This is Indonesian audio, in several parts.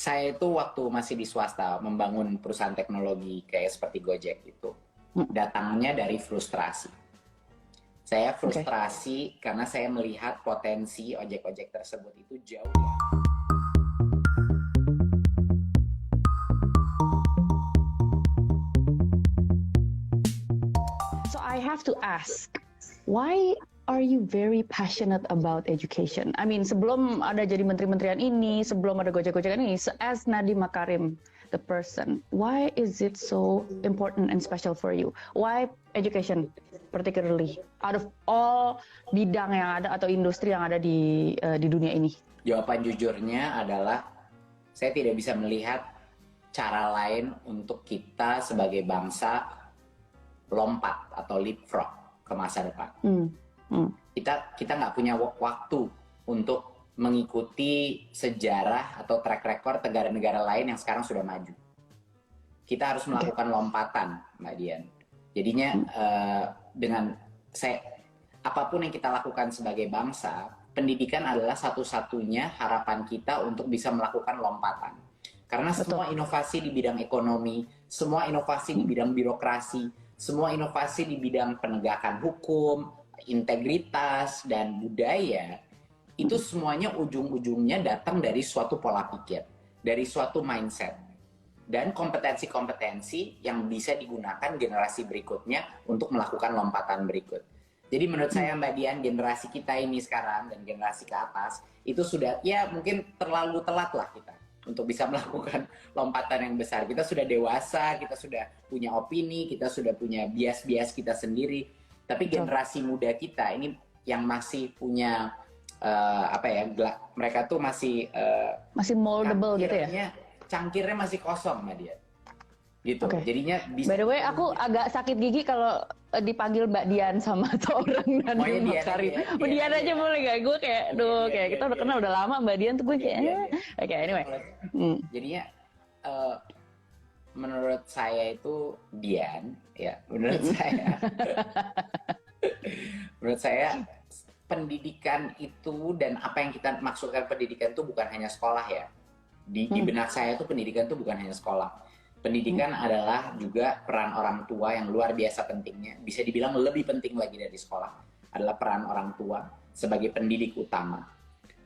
Saya itu waktu masih di swasta membangun perusahaan teknologi kayak seperti Gojek itu, datangnya dari frustrasi. Saya Oke. frustrasi karena saya melihat potensi ojek-ojek tersebut itu jauh. So I have to ask, why are you very passionate about education? I mean, sebelum ada jadi menteri-menterian ini, sebelum ada gojek-gojekan ini, as Nadiem Makarim, the person, why is it so important and special for you? Why education, particularly out of all bidang yang ada atau industri yang ada di dunia ini? Jawaban jujurnya adalah saya tidak bisa melihat cara lain untuk kita sebagai bangsa lompat atau leapfrog ke masa depan. Kita nggak punya waktu untuk mengikuti sejarah atau track record negara-negara lain yang sekarang sudah maju. Kita harus melakukan lompatan, Mbak Dian. Jadinya dengan apapun yang kita lakukan sebagai bangsa, pendidikan adalah satu-satunya harapan kita untuk bisa melakukan lompatan. Karena semua inovasi di bidang ekonomi, semua inovasi di bidang birokrasi, semua inovasi di bidang penegakan hukum, integritas, dan budaya, itu semuanya ujung-ujungnya datang dari suatu pola pikir, dari suatu mindset, dan kompetensi-kompetensi yang bisa digunakan generasi berikutnya untuk melakukan lompatan berikut. Jadi menurut saya Mbak Dian, generasi kita ini sekarang dan generasi ke atas, itu sudah ya mungkin terlalu telat lah kita untuk bisa melakukan lompatan yang besar. Kita sudah dewasa, kita sudah punya opini, kita sudah punya bias-bias kita sendiri. Tapi generasi muda kita ini yang masih punya mereka tuh masih moldable gitu ya. Cangkirnya masih kosong, Mbak Dian. Gitu. Jadinya bisa. By the way, aku agak sakit gigi kalau dipanggil Mbak Dian sama orang Nadiem Makarim. Dian aja boleh gak? Gue kayak, kayak kita udah kenal udah lama Mbak Dian tuh gue kayak, oke, anyway. Jadinya menurut saya itu Dian, ya menurut saya pendidikan itu dan apa yang kita maksudkan pendidikan itu bukan hanya sekolah ya. Di benak saya itu pendidikan itu bukan hanya sekolah. Pendidikan adalah juga peran orang tua yang luar biasa pentingnya. Bisa dibilang lebih penting lagi dari sekolah. Adalah peran orang tua sebagai pendidik utama.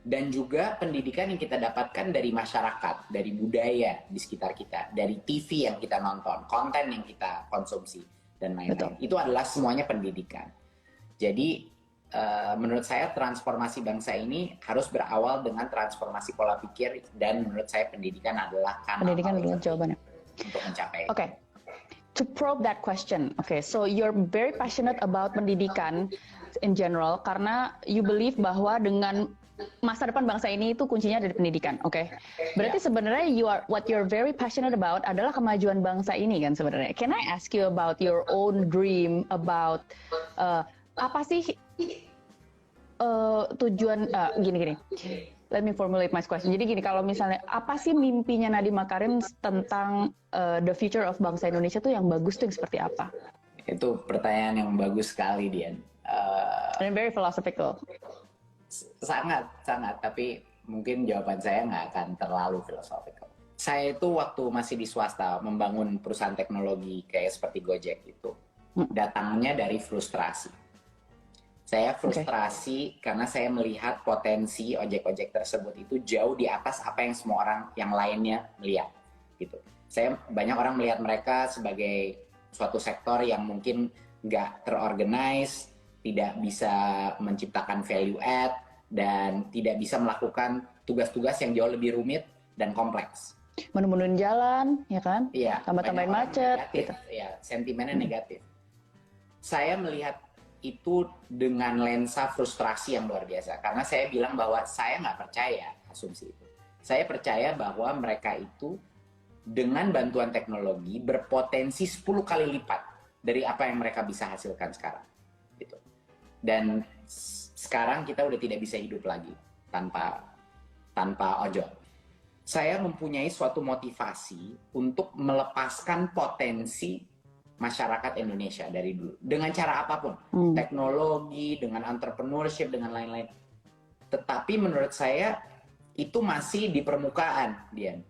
Dan juga pendidikan yang kita dapatkan dari masyarakat, dari budaya di sekitar kita, dari TV yang kita nonton, konten yang kita konsumsi, dan lain-lain. Itu adalah semuanya pendidikan. Jadi, menurut saya transformasi bangsa ini harus berawal dengan transformasi pola pikir, dan menurut saya pendidikan adalah jawabannya untuk mencapai. Okay. To probe that question, okay, so you're very passionate about pendidikan in general karena you believe bahwa dengan masa depan bangsa ini itu kuncinya dari pendidikan, oke? Okay? Berarti sebenarnya what you're very passionate about adalah kemajuan bangsa ini kan sebenarnya. Can I ask you about your own dream about apa sih tujuan gini? Let me formulate my question. Jadi gini, kalau misalnya apa sih mimpinya Nadiem Makarim tentang the future of bangsa Indonesia tuh yang bagus tuh yang seperti apa? Itu pertanyaan yang bagus sekali, Dian. And very philosophical. Sangat. Tapi mungkin jawaban saya nggak akan terlalu philosophical. Saya itu waktu masih di swasta membangun perusahaan teknologi kayak seperti Gojek itu, datangnya dari frustrasi. Saya frustrasi karena saya melihat potensi ojek-ojek tersebut itu jauh di atas apa yang semua orang yang lainnya melihat. Gitu. Banyak orang melihat mereka sebagai suatu sektor yang mungkin nggak terorganize, tidak bisa menciptakan value add, dan tidak bisa melakukan tugas-tugas yang jauh lebih rumit dan kompleks. Menemuin jalan, ya kan? Iya. Tambah-tambahin macet. Gitu. Ya, sentimennya negatif. Saya melihat itu dengan lensa frustrasi yang luar biasa. Karena saya bilang bahwa saya nggak percaya asumsi itu. Saya percaya bahwa mereka itu dengan bantuan teknologi berpotensi 10 kali lipat dari apa yang mereka bisa hasilkan sekarang. Gitu. Dan sekarang kita udah tidak bisa hidup lagi tanpa ojol. Saya mempunyai suatu motivasi untuk melepaskan potensi masyarakat Indonesia dari dulu dengan cara apapun, teknologi, dengan entrepreneurship, dengan lain-lain. Tetapi menurut saya itu masih di permukaan, Dian.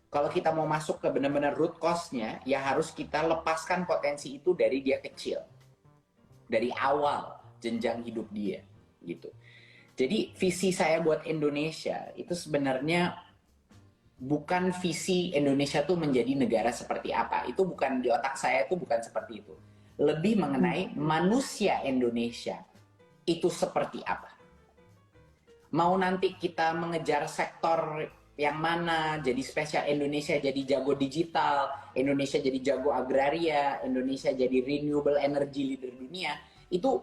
Kalau kita mau masuk ke benar-benar root cause-nya, ya harus kita lepaskan potensi itu dari dia kecil. Dari awal jenjang hidup dia, gitu. Jadi visi saya buat Indonesia itu sebenarnya bukan visi Indonesia tuh menjadi negara seperti apa. Itu bukan di otak saya, itu bukan seperti itu. Lebih mengenai manusia Indonesia itu seperti apa. Mau nanti kita mengejar sektor yang mana, jadi spesial Indonesia jadi jago digital, Indonesia jadi jago agraria, Indonesia jadi renewable energy leader dunia, itu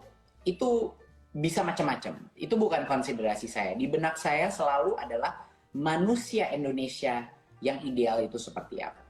bisa macam-macam. Itu bukan konsiderasi saya. Di benak saya selalu adalah manusia Indonesia yang ideal itu seperti apa.